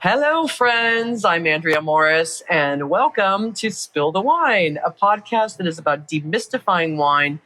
Hello, friends. I'm Andrea Morris, and welcome to Spill the Wine, a podcast that is about demystifying wine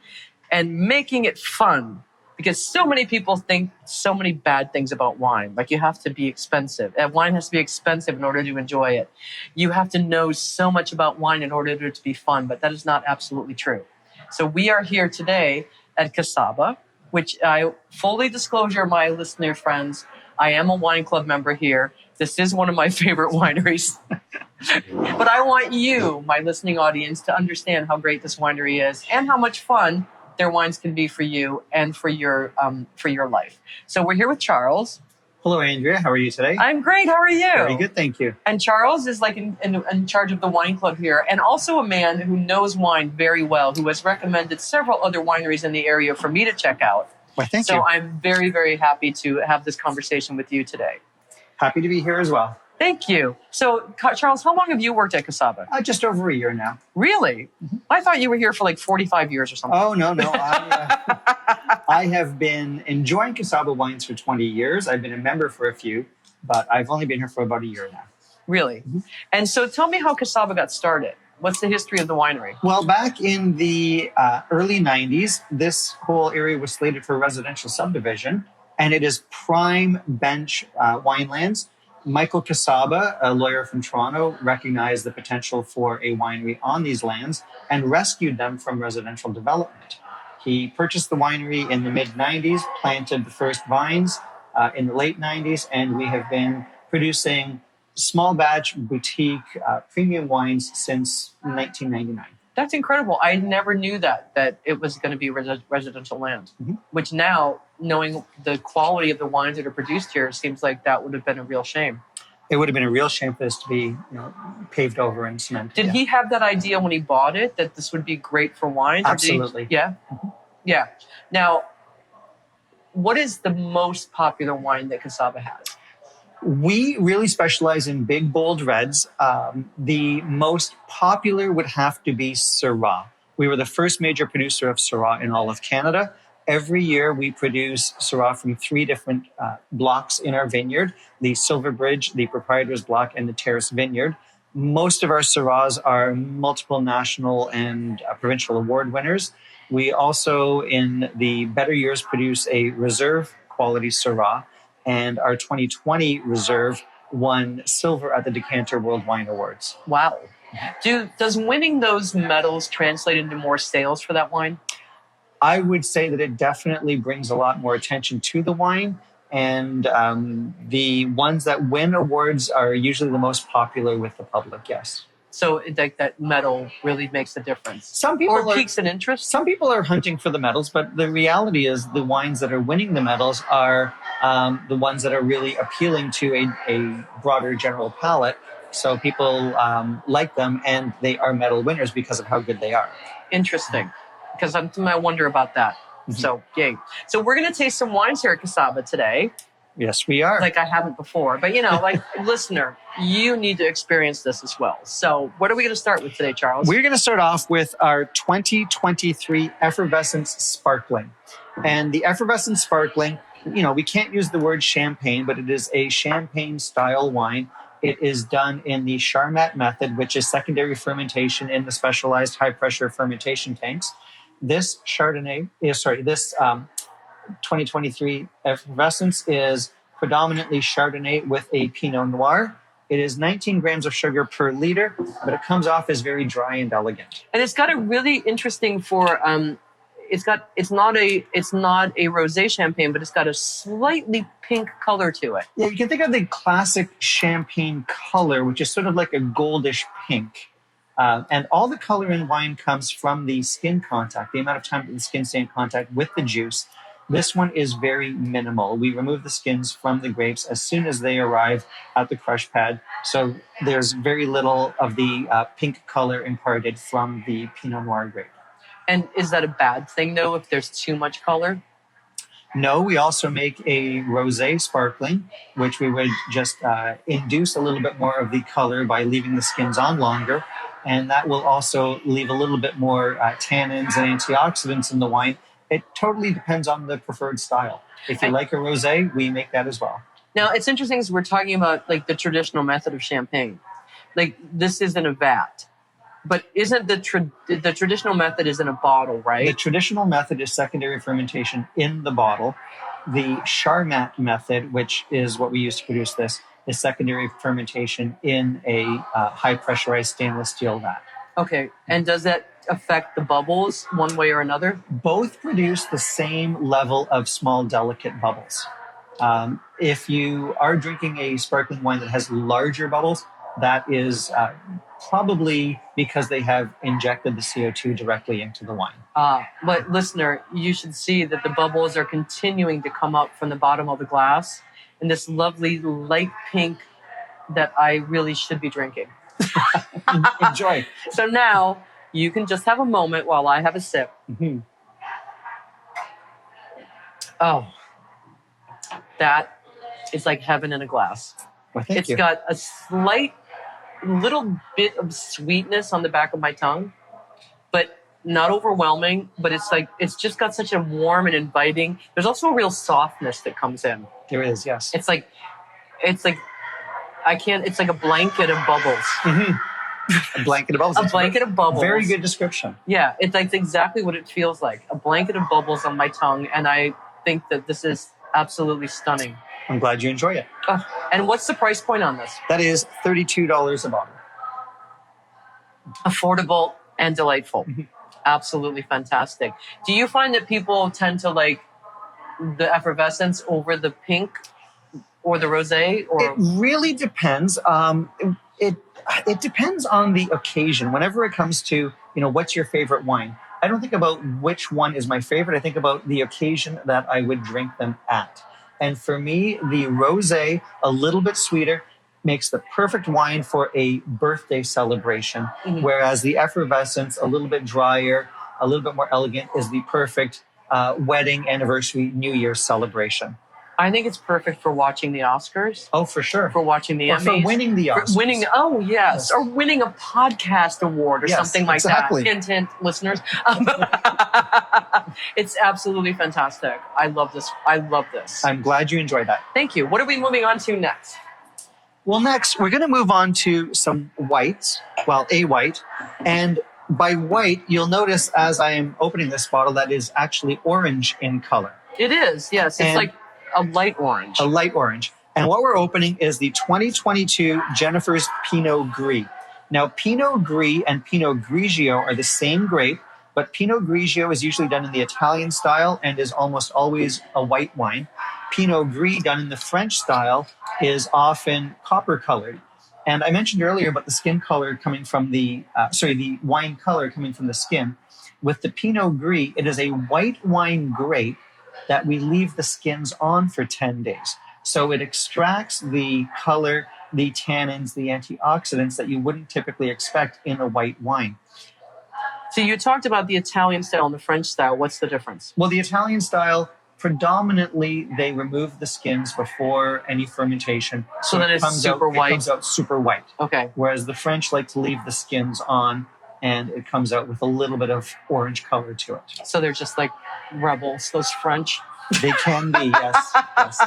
and making it fun. Because so many people think so many bad things about wine. Like you have to be expensive. Wine has to be expensive in order to enjoy it. You have to know so much about wine in order for it to be fun, but that is not absolutely true. So we are here today at Kacaba, which I fully disclosure, my listener friends, I am a wine club member here. This is one of my favorite wineries. But I want you, my listening audience, to understand how great this winery is and how much fun their wines can be for you and for your life. So we're here with Charles. Hello, Andrea. How are you today? I'm great. How are you? Very good, thank you. And Charles is like in charge of the wine club here, and also a man who knows wine very well, who has recommended several other wineries in the area for me to check out. Well, thank you. So I'm very, very happy to have this conversation with you today. Happy to be here as well. Thank you. So, Charles, how long have you worked at Kacaba? Just over a year now. Really? Mm-hmm. I thought you were here for like 45 years or something. Oh, no. I have been enjoying Kacaba wines for 20 years. I've been a member for a few, but I've only been here for about a year now. Really? Mm-hmm. And so tell me how Kacaba got started. What's the history of the winery? Well, back in the early 90s, this whole area was slated for residential subdivision, and it is prime bench winelands. Michael Kacaba, a lawyer from Toronto, recognized the potential for a winery on these lands and rescued them from residential development. He purchased the winery in the mid-90s, planted the first vines in the late 90s, and we have been producing small batch boutique premium wines since 1999. That's incredible. I never knew that it was going to be residential land, mm-hmm. which now, knowing the quality of the wines that are produced here, seems like that would have been a real shame. It would have been a real shame for this to be paved over and cemented. Did he have that idea when he bought it, that this would be great for wine? Absolutely. Yeah? Mm-hmm. Yeah. Now, what is the most popular wine that Kacaba has? We really specialize in big, bold reds. The most popular would have to be Syrah. We were the first major producer of Syrah in all of Canada. Every year we produce Syrah from three different blocks in our vineyard, the Silver Bridge, the Proprietor's block, and the Terrace Vineyard. Most of our Syrahs are multiple national and provincial award winners. We also, in the better years, produce a reserve quality Syrah. And our 2020 reserve won silver at the Decanter World Wine Awards. Wow. Does winning those medals translate into more sales for that wine? I would say that it definitely brings a lot more attention to the wine. And the ones that win awards are usually the most popular with the public, yes. So like that medal really makes a difference. Some people piques an interest. Some people are hunting for the medals, but the reality is the wines that are winning the medals are the ones that are really appealing to a broader general palate. So people like them, and they are medal winners because of how good they are. Interesting, because I wonder about that. Mm-hmm. So yay! So we're going to taste some wines here at Kacaba today. Yes, we are. Like I haven't before. But, listener, you need to experience this as well. So what are we going to start with today, Charles? We're going to start off with our 2023 Effervescence Sparkling. And the Effervescence Sparkling, we can't use the word champagne, but it is a champagne-style wine. It is done in the Charmat method, which is secondary fermentation in the specialized high-pressure fermentation tanks. This 2023 Effervescence is predominantly Chardonnay with a Pinot Noir. It is 19 grams of sugar per liter, but it comes off as very dry and elegant. And it's got a really interesting it's not a rosé champagne, but it's got a slightly pink color to it. Yeah, you can think of the classic champagne color, which is sort of like a goldish pink. And all the color in wine comes from the skin contact, the amount of time that the skin stay in contact with the juice. This one is very minimal. We remove the skins from the grapes as soon as they arrive at the crush pad. So there's very little of the pink color imparted from the Pinot Noir grape. And is that a bad thing, though, if there's too much color? No, we also make a rosé sparkling, which we would just induce a little bit more of the color by leaving the skins on longer. And that will also leave a little bit more tannins and antioxidants in the wine. It totally depends on the preferred style. If you like a rosé, we make that as well. Now, it's interesting because we're talking about like the traditional method of champagne. Like this is in a vat, but isn't the traditional method is in a bottle, right? The traditional method is secondary fermentation in the bottle. The Charmat method, which is what we use to produce this, is secondary fermentation in a high pressurized stainless steel vat. Okay, and does that affect the bubbles one way or another? Both produce the same level of small, delicate bubbles. If you are drinking a sparkling wine that has larger bubbles, that is probably because they have injected the CO2 directly into the wine. But listener, you should see that the bubbles are continuing to come up from the bottom of the glass in this lovely light pink that I really should be drinking. Enjoy. So now you can just have a moment while I have a sip. Mm-hmm. Oh, that is like heaven in a glass. Well, thank you. It's got a slight little bit of sweetness on the back of my tongue, but not overwhelming. But it's just got such a warm and inviting. There's also a real softness that comes in. There is, yes. It's like it's like a blanket of bubbles. Mm-hmm. A blanket of bubbles. A blanket of bubbles. Very good description. Yeah, it's exactly what it feels like. A blanket of bubbles on my tongue, and I think that this is absolutely stunning. I'm glad you enjoy it. Oh, and what's the price point on this? That is $32 a bottle. Affordable and delightful. Mm-hmm. Absolutely fantastic. Do you find that people tend to like the effervescence over the pink or the rosé? Or it really depends. It depends on the occasion. Whenever it comes to, what's your favorite wine? I don't think about which one is my favorite. I think about the occasion that I would drink them at. And for me, the rosé, a little bit sweeter, makes the perfect wine for a birthday celebration. Mm-hmm. Whereas the effervescence, a little bit drier, a little bit more elegant, is the perfect wedding, anniversary, New Year's celebration. I think it's perfect for watching the Oscars. Oh, for sure. For watching the Emmys. For winning the Oscars. Oh, yes. Or winning a podcast award or something like exactly. that. Hint, hint, listeners. It's absolutely fantastic. I love this. I'm glad you enjoyed that. Thank you. What are we moving on to next? Well, next, we're going to move on to some whites. Well, a white. And by white, you'll notice as I am opening this bottle that is actually orange in color. It is, yes. It's like a light orange. A light orange. And what we're opening is the 2022 Jennifer's Pinot Gris. Now, Pinot Gris and Pinot Grigio are the same grape, but Pinot Grigio is usually done in the Italian style and is almost always a white wine. Pinot Gris, done in the French style, is often copper colored. And I mentioned earlier about the skin color coming from the wine color coming from the skin. With the Pinot Gris, it is a white wine grape that we leave the skins on for 10 days. So it extracts the color, the tannins, the antioxidants that you wouldn't typically expect in a white wine. So you talked about the Italian style and the French style. What's the difference? Well, the Italian style, predominantly, they remove the skins before any fermentation. So then it's super white? It comes out super white. Okay. Whereas the French like to leave the skins on, and it comes out with a little bit of orange color to it. So they're just like rebels, those French. They can be, yes. Yes.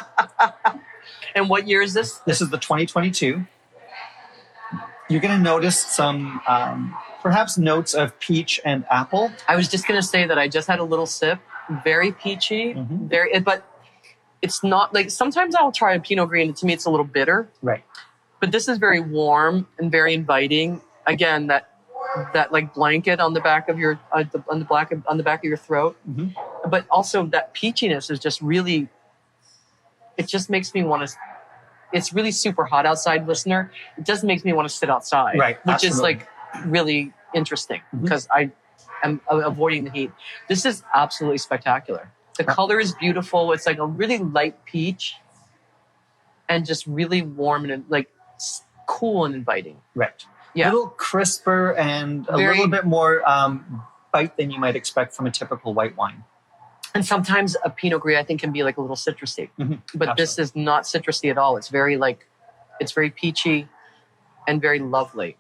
And what year is this? This is the 2022. You're going to notice some perhaps notes of peach and apple. I was just going to say that I just had a little sip. Very peachy, but it's not like sometimes I'll try a Pinot Gris and to me it's a little bitter. Right. But this is very warm and very inviting. Again, that like blanket on the back of your on the back of your throat. Mm-hmm. But also that peachiness is just really, it just makes me want to, it's really super hot outside, listener. It just makes me want to sit outside. Right. Which absolutely. is like really interesting because I am avoiding the heat. This is absolutely spectacular. The color is beautiful. It's like a really light peach and just really warm and like cool and inviting. Right. Yeah. A little crisper and a little bit more bite than you might expect from a typical white wine. And sometimes a Pinot Gris, I think, can be like a little citrusy. Mm-hmm. But Absolutely. This is not citrusy at all. It's very it's very peachy and very lovely.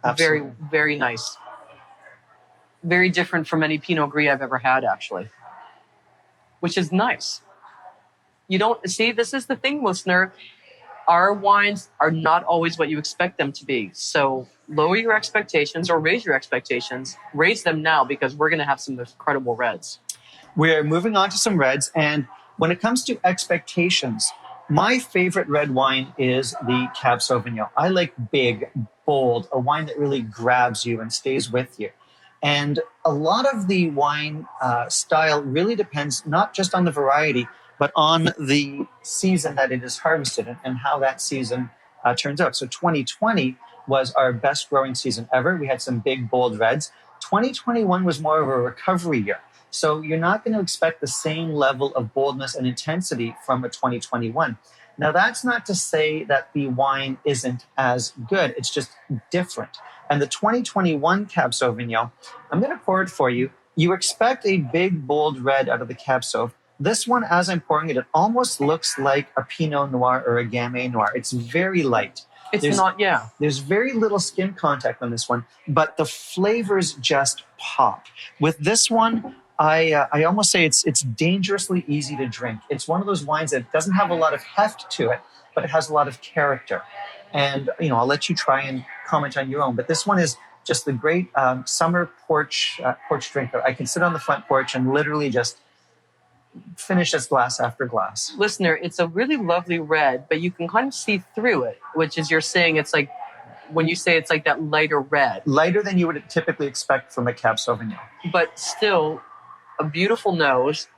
Absolutely. Very, very nice. Very different from any Pinot Gris I've ever had, actually. Which is nice. You don't see, this is the thing, listener. Our wines are not always what you expect them to be. So lower your expectations or raise your expectations. Raise them now because we're going to have some incredible reds. We're moving on to some reds. And when it comes to expectations, my favorite red wine is the Cab Sauvignon. I like big, bold, a wine that really grabs you and stays with you. And a lot of the wine style really depends not just on the variety, but on the season that it is harvested and how that season turns out. So 2020 was our best growing season ever. We had some big, bold reds. 2021 was more of a recovery year. So you're not going to expect the same level of boldness and intensity from a 2021. Now, that's not to say that the wine isn't as good. It's just different. And the 2021 Cab Sauvignon, I'm going to pour it for you. You expect a big, bold red out of the Cab Sauv. This one, as I'm pouring it, it almost looks like a Pinot Noir or a Gamay Noir. It's very light. There's very little skin contact on this one, but the flavors just pop. With this one, I almost say it's dangerously easy to drink. It's one of those wines that doesn't have a lot of heft to it, but it has a lot of character. And, I'll let you try and comment on your own. But this one is just the great summer porch drinker. I can sit on the front porch and literally just finish this glass after glass. Listener, it's a really lovely red, but you can kind of see through it, which is you're saying it's like, when you say it's like that lighter red. Lighter than you would typically expect from a Cab Sauvignon. But still a beautiful nose,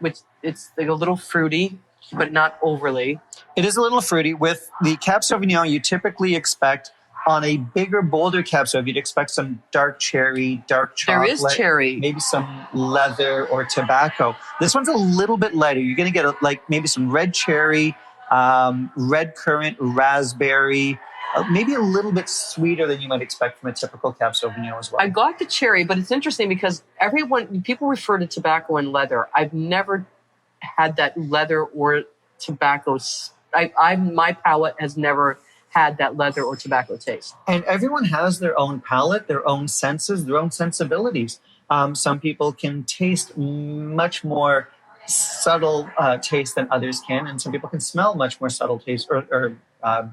which it's like a little fruity, but not overly. It is a little fruity. With the Cab Sauvignon, you typically expect on a bigger, bolder Cab Sauv, you'd expect some dark cherry, dark chocolate. There is cherry. Maybe some leather or tobacco. This one's a little bit lighter. You're going to get maybe some red cherry, red currant, raspberry, maybe a little bit sweeter than you might expect from a typical Cab Sauvignon as well. I got the cherry, but it's interesting because people refer to tobacco and leather. I've never had that leather or tobacco. My palate has never had that leather or tobacco taste. And everyone has their own palate, their own senses, their own sensibilities. Some people can taste much more subtle taste than others can, and some people can smell much more subtle taste or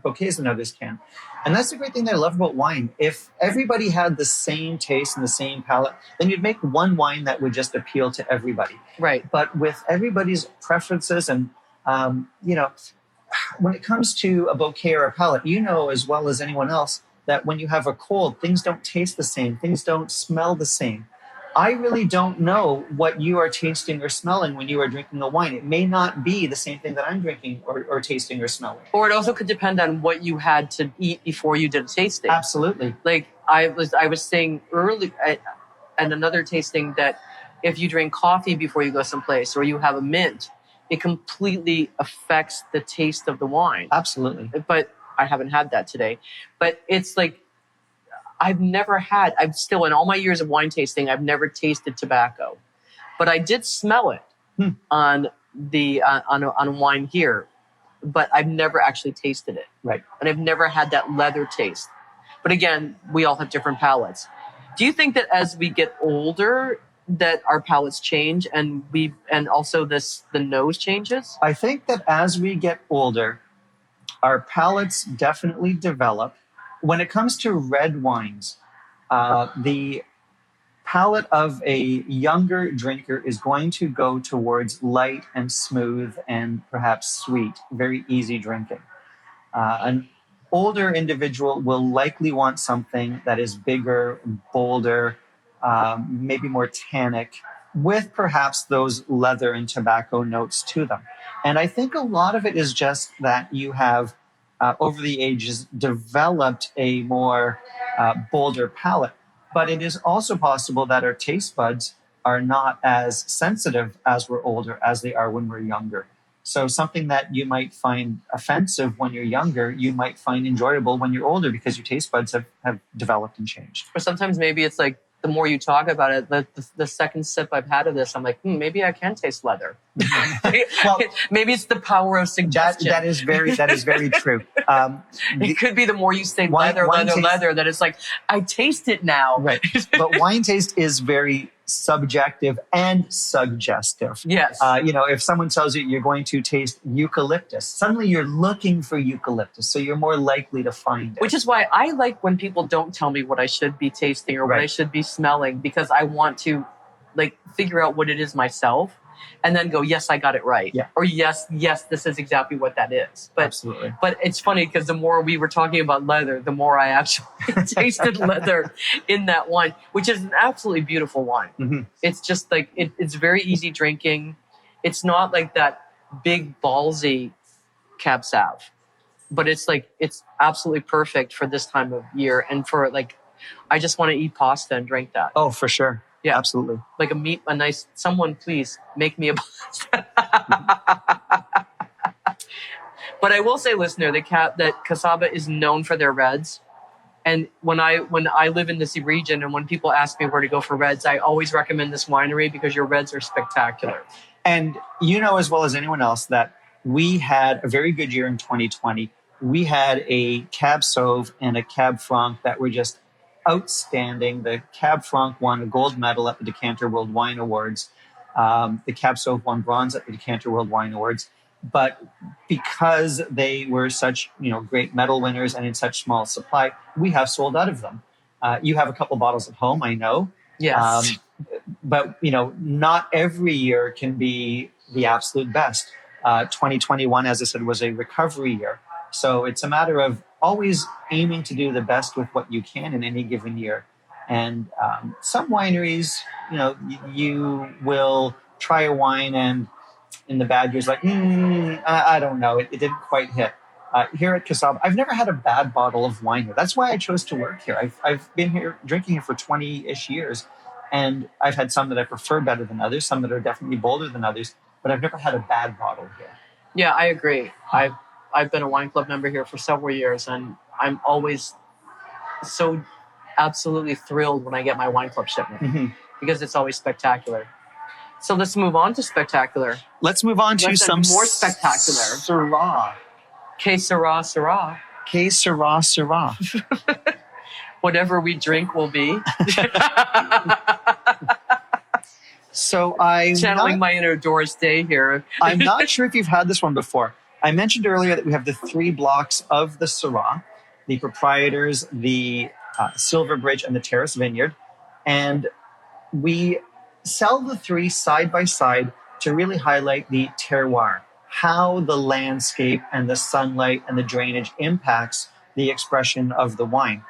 bouquets than others can. And that's the great thing that I love about wine. If everybody had the same taste and the same palate, then you'd make one wine that would just appeal to everybody. Right. But with everybody's preferences and, when it comes to a bouquet or a palate, as well as anyone else that when you have a cold, things don't taste the same. Things don't smell the same. I really don't know what you are tasting or smelling when you are drinking a wine. It may not be the same thing that I'm drinking or tasting or smelling. Or it also could depend on what you had to eat before you did a tasting. Absolutely. Like I was saying early at another tasting that if you drink coffee before you go someplace or you have a mint, it completely affects the taste of the wine. Absolutely. But I haven't had that today. But it's like, I've still, in all my years of wine tasting, I've never tasted tobacco. But I did smell it on wine here. But I've never actually tasted it. Right. And I've never had that leather taste. But again, we all have different palates. Do you think that as we get older, that our palates change and also the nose changes? I think that as we get older, our palates definitely develop. When it comes to red wines, the palate of a younger drinker is going to go towards light and smooth and perhaps sweet, very easy drinking. An older individual will likely want something that is bigger, bolder, maybe more tannic, with perhaps those leather and tobacco notes to them. And I think a lot of it is just that you have, over the ages, developed a more bolder palate. But it is also possible that our taste buds are not as sensitive as we're older as they are when we're younger. So something that you might find offensive when you're younger, you might find enjoyable when you're older because your taste buds have developed and changed. Or sometimes maybe it's like, the more you talk about it, the second sip I've had of this, I'm like, maybe I can taste leather. Well, Maybe it's the power of suggestion. that is very true. It could be the more you say wine leather, that it's like, I taste it now. Right. But wine taste is very subjective and suggestive. Yes. If someone tells you you're going to taste eucalyptus, suddenly you're looking for eucalyptus, so you're more likely to find it. Which is why I like when people don't tell me what I should be tasting or what I should be smelling, because I want to figure out what it is myself and then go, yes, I got it right. Yeah. Or yes, this is exactly what that is. But, Absolutely. But it's funny because the more we were talking about leather, the more I actually tasted leather in that wine, which is an absolutely beautiful wine. Mm-hmm. It's just it's very easy drinking. It's not like that big ballsy Cab Sav, but it's absolutely perfect for this time of year. And for I just want to eat pasta and drink that. Oh, for sure. Yeah, absolutely. Someone please make me a pasta. But I will say, listener, that Kacaba is known for their reds. And when I live in this region and when people ask me where to go for reds, I always recommend this winery because your reds are spectacular. And you know as well as anyone else that we had a very good year in 2020. We had a Cab Sauv and a Cab Franc that were just outstanding. The Cab Franc won a gold medal at the Decanter World Wine Awards. The Cab Sauv won bronze at the Decanter World Wine Awards. But because they were such great medal winners and in such small supply, we have sold out of them. You have a couple bottles at home, I know. Yes. But not every year can be the absolute best. 2021, as I said, was a recovery year. So it's a matter of always aiming to do the best with what you can in any given year. And some wineries, you will try a wine and in the bad years, I don't know, it didn't quite hit. Here at Kacaba, I've never had a bad bottle of wine here. That's why I chose to work here. I've been here drinking here for 20-ish years, and I've had some that I prefer better than others, some that are definitely bolder than others, but I've never had a bad bottle here. Yeah, I agree. I've been a wine club member here for several years, and I'm always so absolutely thrilled when I get my wine club shipment because it's always spectacular. So let's move on to spectacular. Let's move on to some more spectacular. Syrah. Syrah. Syrah. Whatever we drink will be. So I'm channeling my inner Doris Day here. I'm not sure if you've had this one before. I mentioned earlier that we have the 3 blocks of the Syrah, the Proprietors, the Silver Bridge, and the Terrace Vineyard. And we sell the 3 side by side to really highlight the terroir, how the landscape and the sunlight and the drainage impacts the expression of the wine.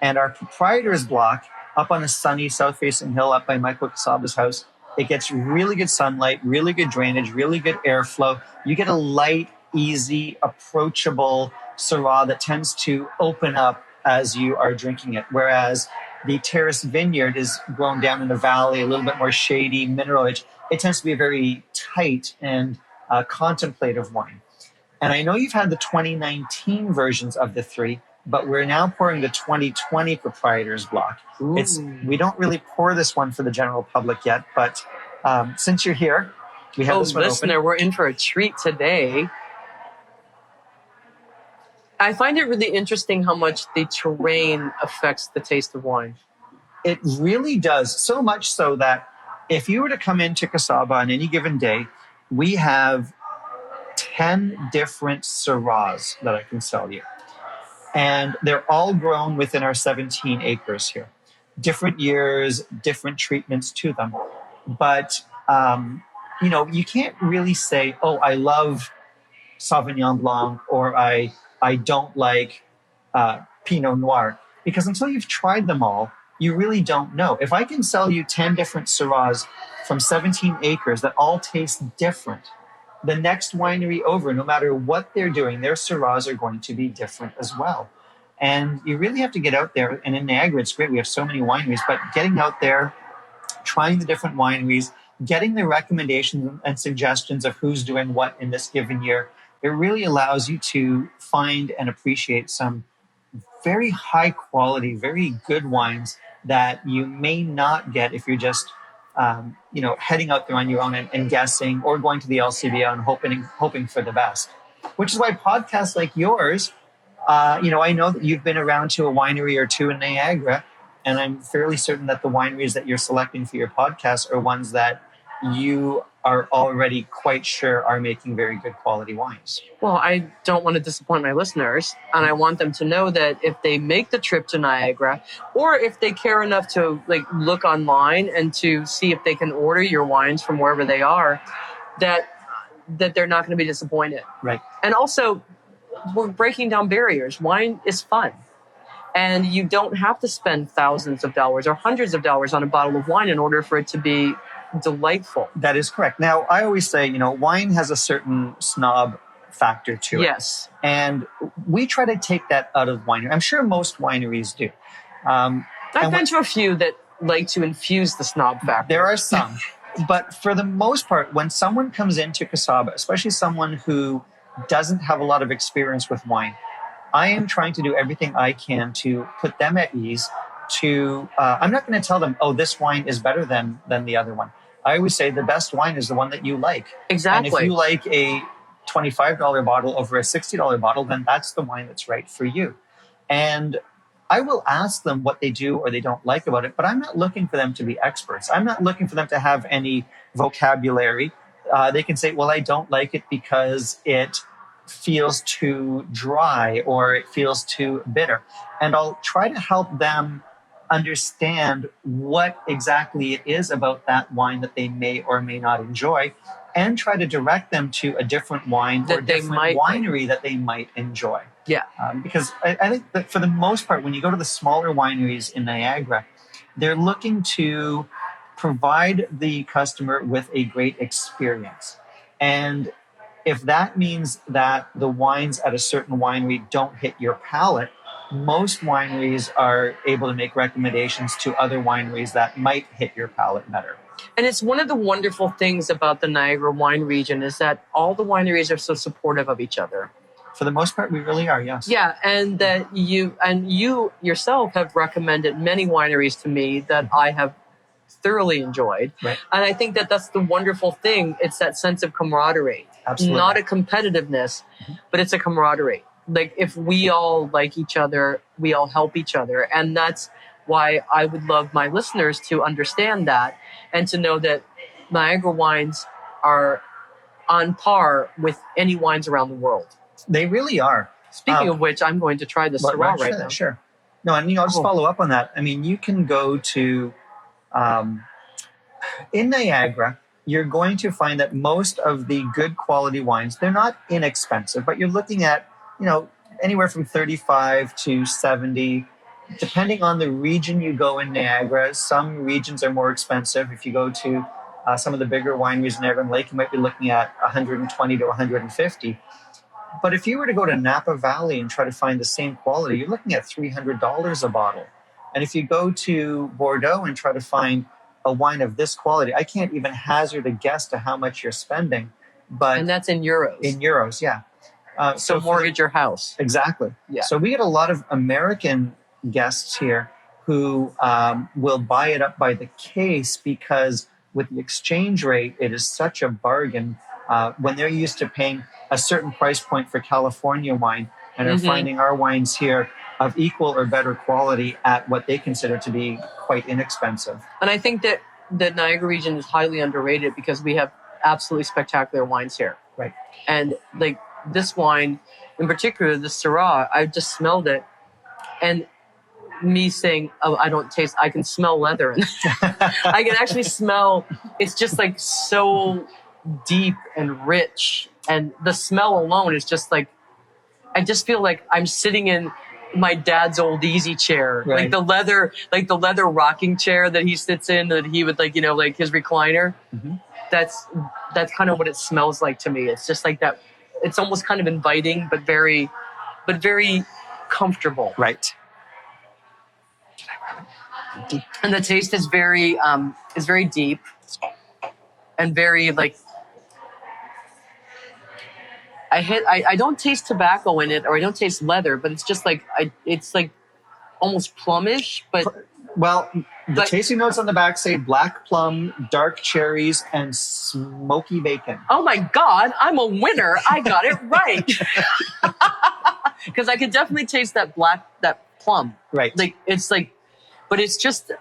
And our Proprietors block, up on a sunny south-facing hill up by Michael Kacaba's house, it gets really good sunlight, really good drainage, really good airflow. You get a light, easy, approachable Syrah that tends to open up as you are drinking it. Whereas the Terrace Vineyard is grown down in a valley, a little bit more shady, mineral rich. It tends to be a very tight and contemplative wine. And I know you've had the 2019 versions of the 3, but we're now pouring the 2020 Proprietors block. We don't really pour this one for the general public yet, but since you're here, we have this one listener, open. We're in for a treat today. I find it really interesting how much the terrain affects the taste of wine. It really does, so much so that if you were to come into Kacaba on any given day, we have 10 different Syrahs that I can sell you. And they're all grown within our 17 acres here. Different years, different treatments to them. But, you can't really say, oh, I love Sauvignon Blanc or I don't like Pinot Noir. Because until you've tried them all, you really don't know. If I can sell you 10 different Syrahs from 17 acres that all taste different, the next winery over, no matter what they're doing, their Syrahs are going to be different as well. And you really have to get out there. And in Niagara, it's great. We have so many wineries, but getting out there, trying the different wineries, getting the recommendations and suggestions of who's doing what in this given year, it really allows you to find and appreciate some very high quality, very good wines that you may not get if you're just heading out there on your own and guessing, or going to the LCBO and hoping for the best. Which is why podcasts like yours, I know that you've been around to a winery or two in Niagara, and I'm fairly certain that the wineries that you're selecting for your podcast are ones that you are already quite sure are making very good quality wines. Well, I don't want to disappoint my listeners, and I want them to know that if they make the trip to Niagara, or if they care enough to look online and to see if they can order your wines from wherever they are, that they're not going to be disappointed. Right. And also, we're breaking down barriers. Wine is fun. And you don't have to spend thousands of dollars or hundreds of dollars on a bottle of wine in order for it to be delightful. That is correct. Now, I always say, wine has a certain snob factor to it. Yes. And we try to take that out of winery. I'm sure most wineries do. I've been to a few that like to infuse the snob factor. There are some. But for the most part, when someone comes into Kacaba, especially someone who doesn't have a lot of experience with wine, I am trying to do everything I can to put them at ease. I'm not going to tell them, oh, this wine is better than the other one. I always say the best wine is the one that you like. Exactly. And if you like a $25 bottle over a $60 bottle, then that's the wine that's right for you. And I will ask them what they do or they don't like about it, but I'm not looking for them to be experts. I'm not looking for them to have any vocabulary. They can say, well, I don't like it because it feels too dry or it feels too bitter. And I'll try to help them understand what exactly it is about that wine that they may or may not enjoy, and try to direct them to a different wine or different winery that they might enjoy. Yeah. Because I think that for the most part, when you go to the smaller wineries in Niagara, they're looking to provide the customer with a great experience. And if that means that the wines at a certain winery don't hit your palate, most wineries are able to make recommendations to other wineries that might hit your palate better. And it's one of the wonderful things about the Niagara wine region is that all the wineries are so supportive of each other. For the most part, we really are, yes. Yeah, and that you yourself have recommended many wineries to me that I have thoroughly enjoyed. Right. And I think that that's the wonderful thing. It's that sense of camaraderie. Absolutely. Not a competitiveness, but it's a camaraderie. Like, if we all like each other, we all help each other. And that's why I would love my listeners to understand that and to know that Niagara wines are on par with any wines around the world. They really are. Speaking of which, I'm going to try the Syrah right now. Sure. No, and I'll just follow up on that. I mean, you can go to, in Niagara, you're going to find that most of the good quality wines, they're not inexpensive, but you're looking at, anywhere from 35 to 70, depending on the region you go in Niagara. Some regions are more expensive. If you go to some of the bigger wineries in Niagara Lake, you might be looking at 120 to 150. But if you were to go to Napa Valley and try to find the same quality, you're looking at $300 a bottle. And if you go to Bordeaux and try to find a wine of this quality, I can't even hazard a guess to how much you're spending. And that's in euros. In euros, yeah. So mortgage your house. Exactly. Yeah. So we get a lot of American guests here who will buy it up by the case because with the exchange rate, it is such a bargain when they're used to paying a certain price point for California wine and are finding our wines here of equal or better quality at what they consider to be quite inexpensive. And I think that the Niagara region is highly underrated because we have absolutely spectacular wines here. Right. And like this wine, in particular, the Syrah, I just smelled it. And me saying, oh, I can smell leather. I can actually smell, it's just like so deep and rich. And the smell alone is just like, I just feel like I'm sitting in my dad's old easy chair, right. like the leather rocking chair that he sits in, that he would like his recliner. Mm-hmm. That's kind of what it smells like to me. It's just like that. It's almost kind of inviting, but very comfortable. Right. And the taste is very deep and very like. I don't taste tobacco in it, or I don't taste leather, but it's just like it's like almost plumish. But well, The tasting notes on the back say black plum, dark cherries, and smoky bacon. Oh my God, I'm a winner. I got it right. Because I could definitely taste that plum. Right. But it's just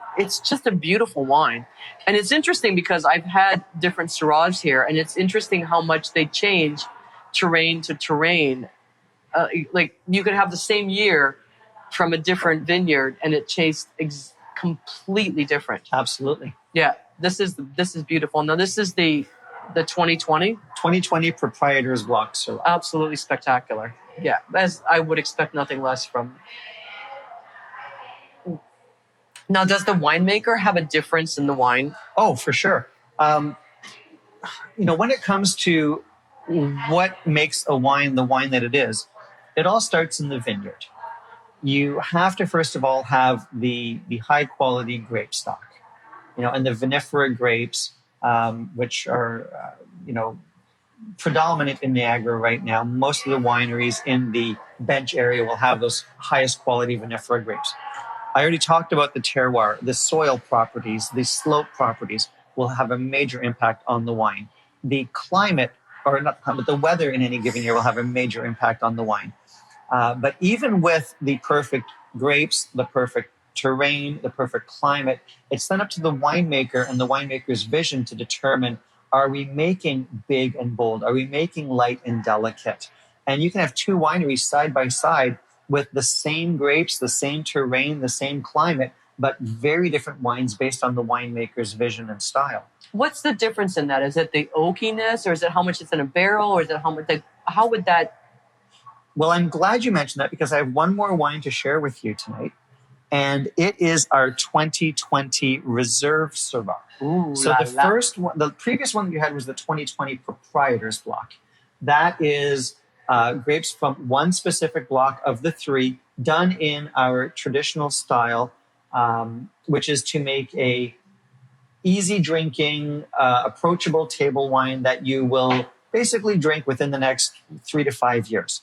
a beautiful wine. And it's interesting because I've had different Syrahs here, and it's interesting how much they change terrain to terrain. Like you could have the same year from a different vineyard and it tastes completely different. Absolutely. Yeah, this is beautiful. Now this is the 2020 Proprietor's Block Syrah. Absolutely spectacular. Yeah, as I would expect nothing less from. Now, does the winemaker have a difference in the wine? Oh, for sure. When it comes to what makes a wine the wine that it is, it all starts in the vineyard. You have to, first of all, have the high quality grape stock, and the vinifera grapes, which are, predominant in Niagara right now. Most of the wineries in the bench area will have those highest quality vinifera grapes. I already talked about the terroir, the soil properties, the slope properties will have a major impact on the wine. The climate, or not climate, the weather in any given year will have a major impact on the wine. But even with the perfect grapes, the perfect terrain, the perfect climate, it's then up to the winemaker and the winemaker's vision to determine, are we making big and bold? Are we making light and delicate? And you can have two wineries side by side with the same grapes, the same terrain, the same climate, but very different wines based on the winemaker's vision and style. What's the difference in that? Is it the oakiness, or is it how much it's in a barrel, or is it how much? How would that? Well, I'm glad you mentioned that because I have one more wine to share with you tonight, and it is our 2020 Reserve Syrah. Ooh, so first one, the previous one you had was the 2020 Proprietor's Block. That is grapes from one specific block of the three, done in our traditional style, which is to make a easy drinking, approachable table wine that you will basically drink within the next 3 to 5 years.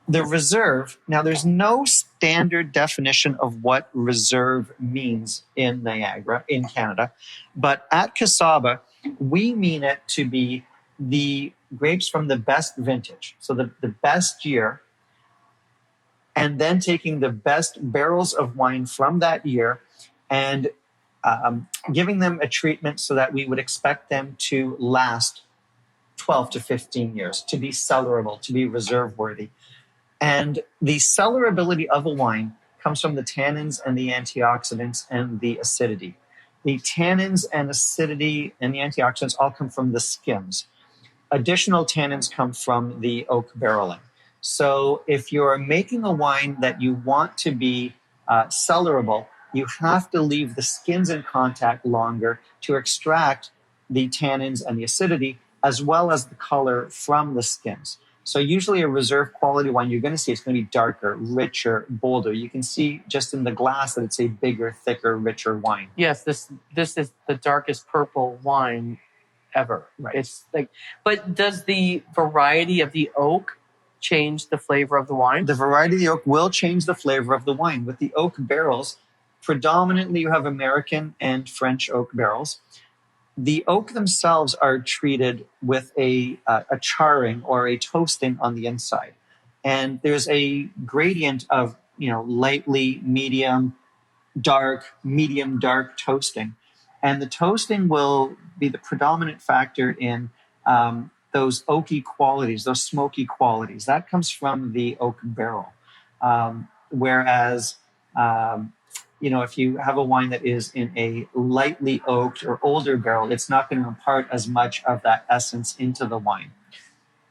The reserve, now there's no standard definition of what reserve means in Niagara, in Canada, but at Kacaba, we mean it to be the grapes from the best vintage, so the best year, and then taking the best barrels of wine from that year and giving them a treatment so that we would expect them to last 12 to 15 years, to be cellarable, to be reserve worthy. And the cellarability of a wine comes from the tannins and the antioxidants and the acidity. The tannins and acidity and the antioxidants all come from the skins. Additional tannins come from the oak barreling. So if you're making a wine that you want to be cellarable, you have to leave the skins in contact longer to extract the tannins and the acidity, as well as the color from the skins. So usually a reserve quality wine, you're going to see it's going to be darker, richer, bolder. You can see just in the glass that it's a bigger, thicker, richer wine. Yes, this is the darkest purple wine ever. Right. It's like, but does the variety of the oak change the flavor of the wine? The variety of the oak will change the flavor of the wine. With the oak barrels, predominantly you have American and French oak barrels. The oak themselves are treated with a charring or a toasting on the inside. And there's a gradient of, lightly medium, dark, medium, dark toasting. And the toasting will be the predominant factor in those oaky qualities, those smoky qualities. That comes from the oak barrel. Whereas, if you have a wine that is in a lightly oaked or older barrel, it's not going to impart as much of that essence into the wine.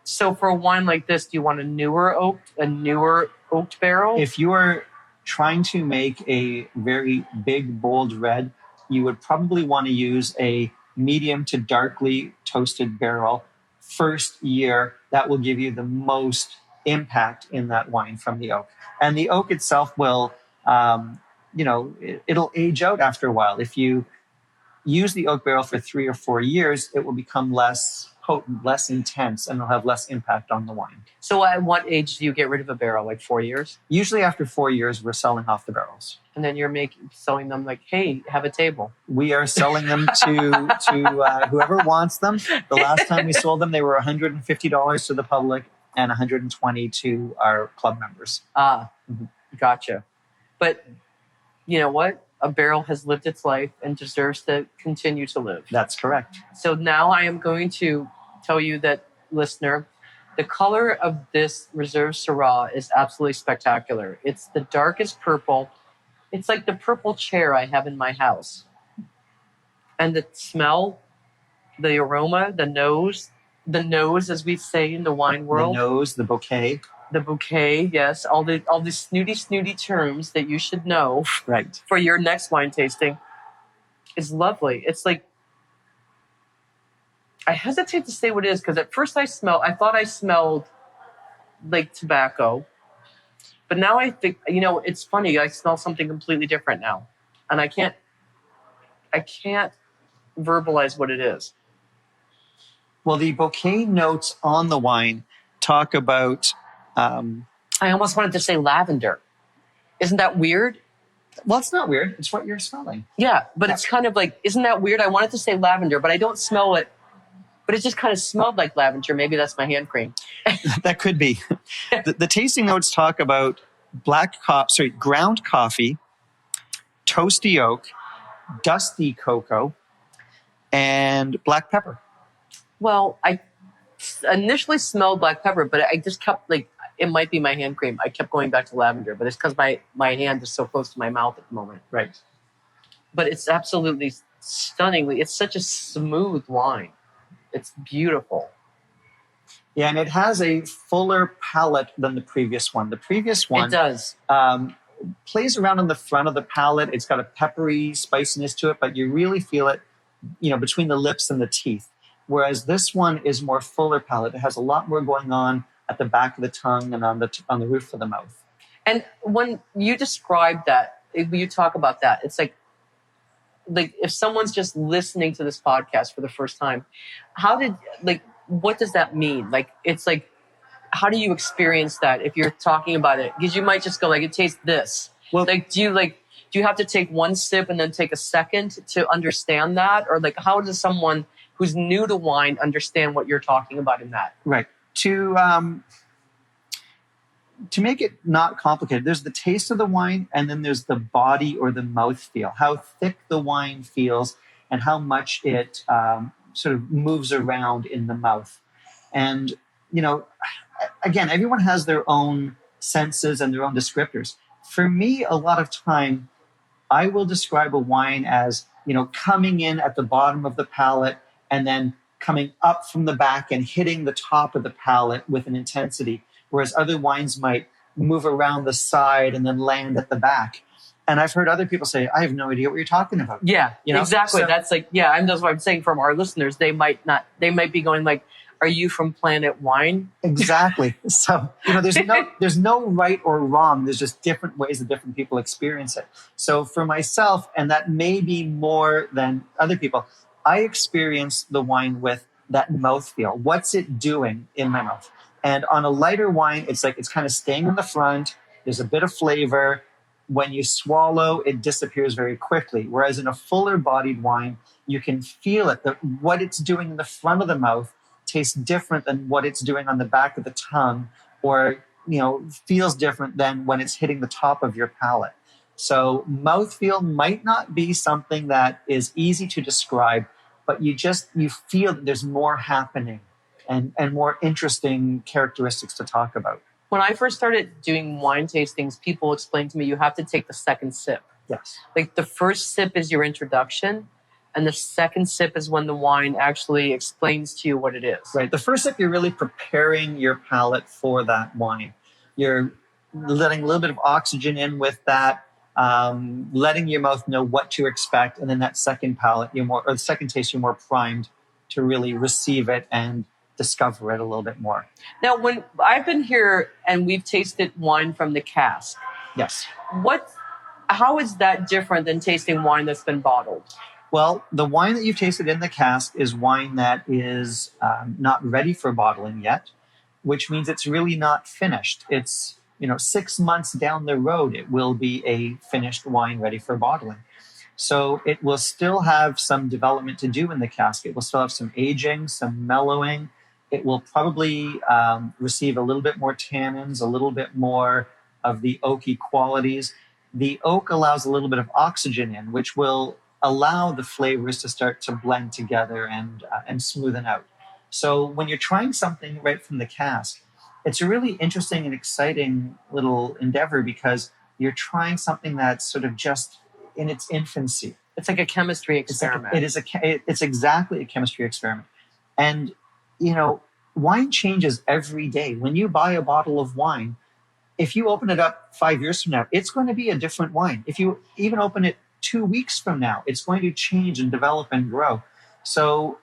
So for a wine like this, do you want a newer oaked barrel? If you are trying to make a very big, bold red, you would probably want to use a medium to darkly toasted barrel. First year, that will give you the most impact in that wine from the oak. And the oak itself will, it'll age out after a while. If you use the oak barrel for 3 or 4 years, it will become less potent, less intense, and it'll have less impact on the wine. So at what age do you get rid of a barrel? Like 4 years? Usually after 4 years, we're selling off the barrels. And then you're selling them like, hey, have a table. We are selling them to whoever wants them. The last time we sold them, they were $150 to the public and $120 to our club members. Gotcha. But you know what? A barrel has lived its life and deserves to continue to live. That's correct. So now I am going to tell you that, listener, the color of this Reserve Syrah is absolutely spectacular. It's the darkest purple. It's like the purple chair I have in my house. And the smell, the aroma, the nose, as we say in the wine world. The nose, the bouquet. The bouquet, yes. All the snooty terms that you should know right. for your next wine tasting is lovely. It's like, I hesitate to say what it is because at first I thought I smelled like tobacco. But now I think, it's funny. I smell something completely different now. And I can't verbalize what it is. Well, the bouquet notes on the wine talk about... I almost wanted to say lavender. Isn't that weird? Well, it's not weird. It's what you're smelling. Yeah, but it's kind of like, isn't that weird? I wanted to say lavender, but I don't smell it. But it just kind of smelled like lavender. Maybe that's my hand cream. That could be. The tasting notes talk about ground coffee, toasty oak, dusty cocoa, and black pepper. Well, I initially smelled black pepper, but I just kept it might be my hand cream. I kept going back to lavender, but it's because my hand is so close to my mouth at the moment. Right. But it's absolutely stunningly, it's such a smooth wine. It's beautiful. Yeah, and it has a fuller palate than the previous one. The previous one... It does. Plays around on the front of the palate. It's got a peppery spiciness to it, but you really feel it, between the lips and the teeth. Whereas this one is more fuller palate. It has a lot more going on at the back of the tongue and on the roof of the mouth. And when you describe that, when you talk about that, it's like if someone's just listening to this podcast for the first time, what does that mean? How do you experience that if you're talking about it? Because you might just go it tastes this. Well, do you have to take one sip and then take a second to understand that? Or how does someone who's new to wine understand what you're talking about in that? Right. To make it not complicated, there's the taste of the wine, and then there's the body or the mouth feel, how thick the wine feels and how much it sort of moves around in the mouth. And, again, everyone has their own senses and their own descriptors. For me, a lot of time, I will describe a wine as, coming in at the bottom of the palate and then coming up from the back and hitting the top of the palate with an intensity, whereas other wines might move around the side and then land at the back. And I've heard other people say, I have no idea what you're talking about. Yeah, exactly. So, that's that's what I'm saying from our listeners. They might be going are you from Planet Wine? Exactly. So, there's no right or wrong. There's just different ways that different people experience it. So for myself, and that may be more than other people, I experience the wine with that mouthfeel. What's it doing in my mouth? And on a lighter wine, it's kind of staying in the front. There's a bit of flavor. When you swallow, it disappears very quickly. Whereas in a fuller bodied wine, you can feel it. What it's doing in the front of the mouth tastes different than what it's doing on the back of the tongue, or, feels different than when it's hitting the top of your palate. So mouthfeel might not be something that is easy to describe, but you feel that there's more happening and more interesting characteristics to talk about. When I first started doing wine tastings, people explained to me you have to take the second sip. Yes. The first sip is your introduction, and the second sip is when the wine actually explains to you what it is. Right. The first sip, you're really preparing your palate for that wine. You're letting a little bit of oxygen in with that, letting your mouth know what to expect, and then that second palate, the second taste, you're more primed to really receive it and discover it a little bit more. Now, when I've been here and we've tasted wine from the cask, yes, how is that different than tasting wine that's been bottled? Well, the wine that you've tasted in the cask is wine that is not ready for bottling yet, which means it's really not finished. It's 6 months down the road, it will be a finished wine ready for bottling. So it will still have some development to do in the cask. It will still have some aging, some mellowing. It will probably receive a little bit more tannins, a little bit more of the oaky qualities. The oak allows a little bit of oxygen in, which will allow the flavors to start to blend together and smoothen out. So when you're trying something right from the cask, it's a really interesting and exciting little endeavor because you're trying something that's sort of just in its infancy. It's like a chemistry experiment. It's exactly a chemistry experiment. And, wine changes every day. When you buy a bottle of wine, if you open it up 5 years from now, it's going to be a different wine. If you even open it 2 weeks from now, it's going to change and develop and grow. So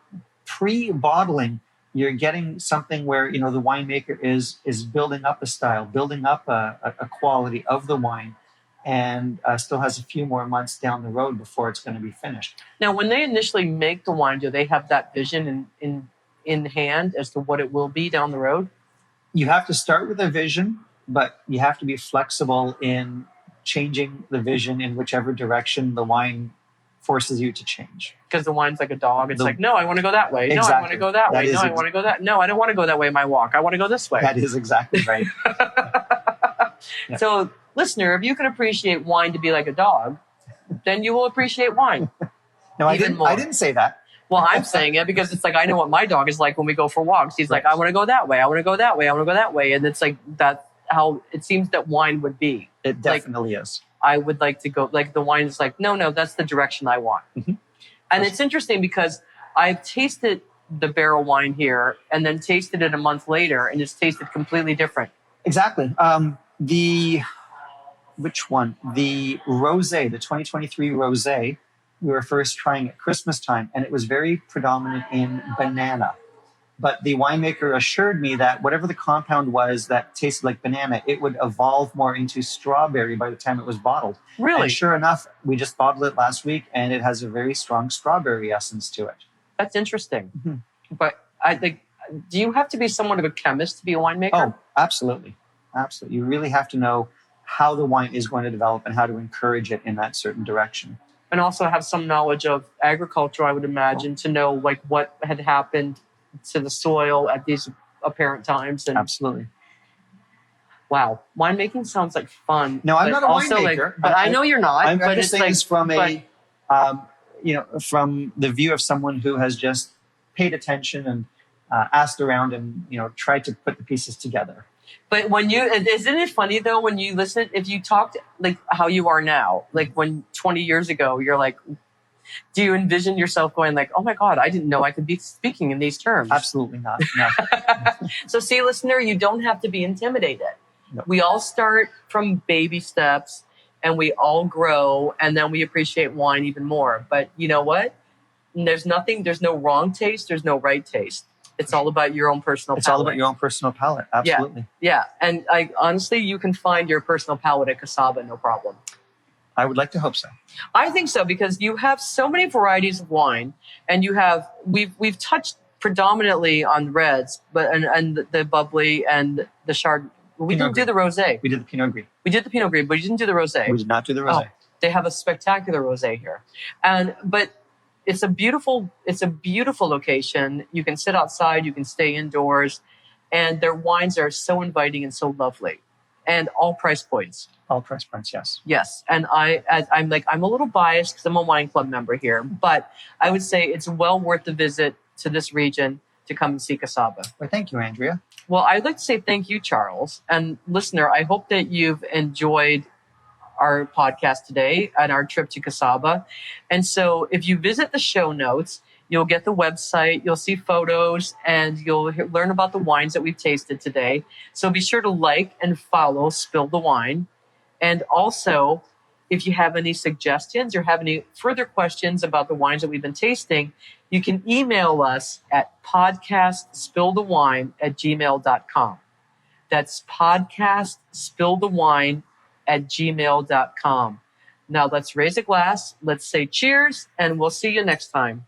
pre-bottling, you're getting something where, the winemaker is building up a style, building up a quality of the wine, and still has a few more months down the road before it's going to be finished. Now, when they initially make the wine, do they have that vision in hand as to what it will be down the road? You have to start with a vision, but you have to be flexible in changing the vision in whichever direction the wine forces you to change. Because the wine's like a dog. It's no, I want to go that way. Exactly. No, I want to go that way. No, I want to go that. No, I don't want to go that way in my walk. I want to go this way. That is exactly right. Yeah. So, listener, if you can appreciate wine to be like a dog, then you will appreciate wine. No, I didn't say that. Well, I'm saying it because it's like I know what my dog is like when we go for walks. He's like, I want to go that way. I want to go that way. I want to go that way. And it's like that's how it seems that wine would be. It definitely is. I would like to go, like the wine is like, no, that's the direction I want. Mm-hmm. And it's interesting because I've tasted the barrel wine here and then tasted it a month later and it's tasted completely different. Exactly. Which one? The rosé, the 2023 rosé, we were first trying at Christmas time, and it was very predominant in banana. But the winemaker assured me that whatever the compound was that tasted like banana, it would evolve more into strawberry by the time it was bottled. Really? And sure enough, we just bottled it last week, and it has a very strong strawberry essence to it. That's interesting. Mm-hmm. But I think, do you have to be somewhat of a chemist to be a winemaker? Oh, absolutely. Absolutely. You really have to know how the wine is going to develop and how to encourage it in that certain direction. And also have some knowledge of agriculture, I would imagine, to know like what had happened to the soil at these apparent times. And absolutely. Wow. Winemaking sounds like fun. No, I'm not a winemaker. But I know you're not. I'm just saying this from from the view of someone who has just paid attention and asked around and, tried to put the pieces together. But isn't it funny though, when you listen, if you talked like how you are now, like when 20 years ago, you're like, do you envision yourself going like, oh my God, I didn't know I could be speaking in these terms? Absolutely not. No. So see, listener, you don't have to be intimidated. No. We all start from baby steps and we all grow and then we appreciate wine even more. But you know what? There's no wrong taste. There's no right taste. It's all about your own personal palate. It's all about your own personal palate. Absolutely. Yeah. And honestly, you can find your personal palate at Kacaba, no problem. I would like to hope so. I think so, because you have so many varieties of wine, and we've touched predominantly on reds, but and the bubbly and the Chard. We didn't do the rosé. We did the Pinot Gris. We did the Pinot Gris, but you didn't do the rosé. We did not do the rosé. Oh, they have a spectacular rosé here, but it's a beautiful location. You can sit outside, you can stay indoors, and their wines are so inviting and so lovely, and all price points. All price points, yes. Yes, and I'm a little biased because I'm a wine club member here, but I would say it's well worth the visit to this region to come and see Kacaba. Well, thank you, Andrea. Well, I'd like to say thank you, Charles, and listener. I hope that you've enjoyed our podcast today and our trip to Kacaba. And so if you visit the show notes, you'll get the website, you'll see photos, and you'll learn about the wines that we've tasted today. So be sure to like and follow Spill the Wine. And also, if you have any suggestions or have any further questions about the wines that we've been tasting, you can email us at podcastspillthewine@gmail.com. That's podcastspillthewine@gmail.com. Now let's raise a glass, let's say cheers, and we'll see you next time.